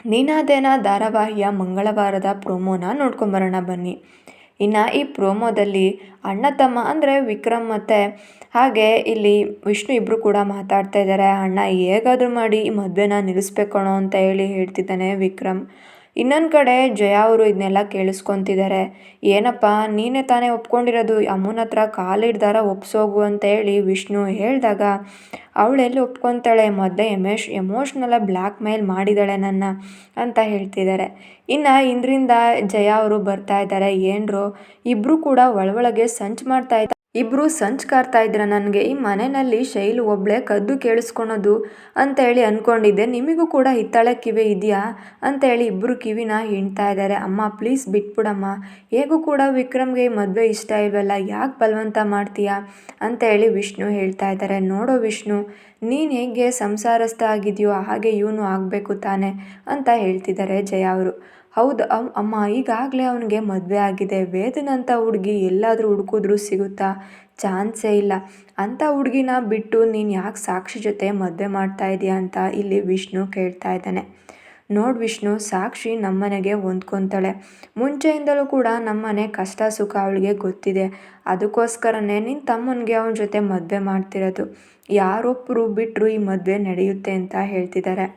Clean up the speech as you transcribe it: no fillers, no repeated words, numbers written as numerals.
ನೀನಾದೇನ ಧಾರಾವಾಹಿಯ ಮಂಗಳವಾರದ ಪ್ರೋಮೋನ ನೋಡ್ಕೊಂಬರೋಣ ಬನ್ನಿ. ಇನ್ನು ಈ ಪ್ರೋಮೋದಲ್ಲಿ ಅಣ್ಣ ತಮ್ಮ ಅಂದರೆ ವಿಕ್ರಮ್ ಮತ್ತು ಹಾಗೆ ಇಲ್ಲಿ ವಿಷ್ಣು ಇಬ್ಬರು ಕೂಡ ಮಾತಾಡ್ತಾ ಇದ್ದಾರೆ. ಅಣ್ಣ ಹೇಗಾದರೂ ಮಾಡಿ ಈ ಮದುವೆನ ನಿಲ್ಲಿಸ್ಬೇಕಣೋ ಅಂತ ಹೇಳ್ತಿದ್ದಾನೆ ವಿಕ್ರಮ್. ಇನ್ನೊಂದು ಕಡೆ ಜಯ ಅವರು ಇದನ್ನೆಲ್ಲ ಕೇಳಿಸ್ಕೊತಿದ್ದಾರೆ. ಏನಪ್ಪ ನೀನೇ ತಾನೇ ಒಪ್ಕೊಂಡಿರೋದು, ಅಮ್ಮನ ಹತ್ರ ಕಾಲಿಡ್ದಾರ ಒಪ್ಸೋಗು ಅಂತ ವಿಷ್ಣು ಹೇಳಿದಾಗ ಅವಳೆಲ್ಲಿ ಒಪ್ಕೊತಾಳೆ, ಮೊದಲೇ ಎಮೋಷ್ನಲಾಗಿ ಬ್ಲ್ಯಾಕ್ ಮೇಲ್ ಮಾಡಿದ್ದಾಳೆ ನನ್ನ ಅಂತ ಹೇಳ್ತಿದ್ದಾರೆ. ಇನ್ನು ಇಂದ್ರಿಂದ ಜಯ ಅವರು ಬರ್ತಾ ಇದ್ದಾರೆ. ಏನ್ರು ಇಬ್ಬರು ಕೂಡ ಒಳಗೆ ಇಬ್ಬರು ಸಂಚು ಕಾರ್ತಾ ಇದ್ರ. ನನಗೆ ಈ ಮನೆಯಲ್ಲಿ ಶೈಲು ಒಬ್ಳೆ ಕದ್ದು ಕೇಳಿಸ್ಕೊಳೋದು ಅಂತೇಳಿ ಅಂದ್ಕೊಂಡಿದ್ದೆ, ನಿಮಗೂ ಕೂಡ ಹಿತ್ತಾಳೆ ಕಿವಿ ಇದೆಯಾ ಅಂತೇಳಿ ಇಬ್ಬರು ಕಿವಿನ ಹಿಂಡ್ತಾ ಇದ್ದಾರೆ. ಅಮ್ಮ ಪ್ಲೀಸ್ ಬಿಟ್ಬಿಡಮ್ಮ, ಹೇಗೂ ಕೂಡ ವಿಕ್ರಮ್ಗೆ ಈ ಮದುವೆ ಇಷ್ಟ ಇಲ್ವಲ್ಲ, ಯಾಕೆ ಬಲವಂತ ಮಾಡ್ತೀಯಾ ಅಂತೇಳಿ ವಿಷ್ಣು ಹೇಳ್ತಾ ಇದ್ದಾರೆ. ನೋಡೋ ವಿಷ್ಣು, ನೀನು ಹೇಗೆ ಸಂಸಾರಸ್ಥ ಆಗಿದೆಯೋ ಹಾಗೆ ಇವನು ಆಗಬೇಕು ತಾನೆ ಅಂತ ಹೇಳ್ತಿದ್ದಾರೆ ಜಯ ಅವರು. ಹೌದು ಅಮ್ಮ, ಈಗಾಗಲೇ ಅವನಿಗೆ ಮದುವೆ ಆಗಿದೆ. ವೇದನಂಥ ಹುಡುಗಿ ಎಲ್ಲಾದರೂ ಹುಡುಕಿದ್ರೂ ಸಿಗುತ್ತಾ? ಚಾನ್ಸೇ ಇಲ್ಲ. ಅಂಥ ಹುಡುಗಿನ ಬಿಟ್ಟು ನೀನು ಯಾಕೆ ಸಾಕ್ಷಿ ಜೊತೆ ಮದುವೆ ಮಾಡ್ತಾ ಇದೀಯಾ ಅಂತ ಇಲ್ಲಿ ವಿಷ್ಣು ಕೇಳ್ತಾ ಇದ್ದಾನೆ. ನೋಡು ವಿಷ್ಣು, ಸಾಕ್ಷಿ ನಮ್ಮನೆಗೆ ಹೊಂದ್ಕೊತಾಳೆ. ಮುಂಚೆಯಿಂದಲೂ ಕೂಡ ನಮ್ಮನೆ ಕಷ್ಟ ಸುಖ ಅವಳಿಗೆ ಗೊತ್ತಿದೆ. ಅದಕ್ಕೋಸ್ಕರನೇ ನಿನ್ನ ತಮ್ಮನಿಗೆ ಅವನ ಜೊತೆ ಮದುವೆ ಮಾಡ್ತಿರೋದು. ಯಾರೊಬ್ಬರು ಬಿಟ್ಟರು ಈ ಮದುವೆ ನಡೆಯುತ್ತೆ ಅಂತ ಹೇಳ್ತಿದ್ದಾರೆ.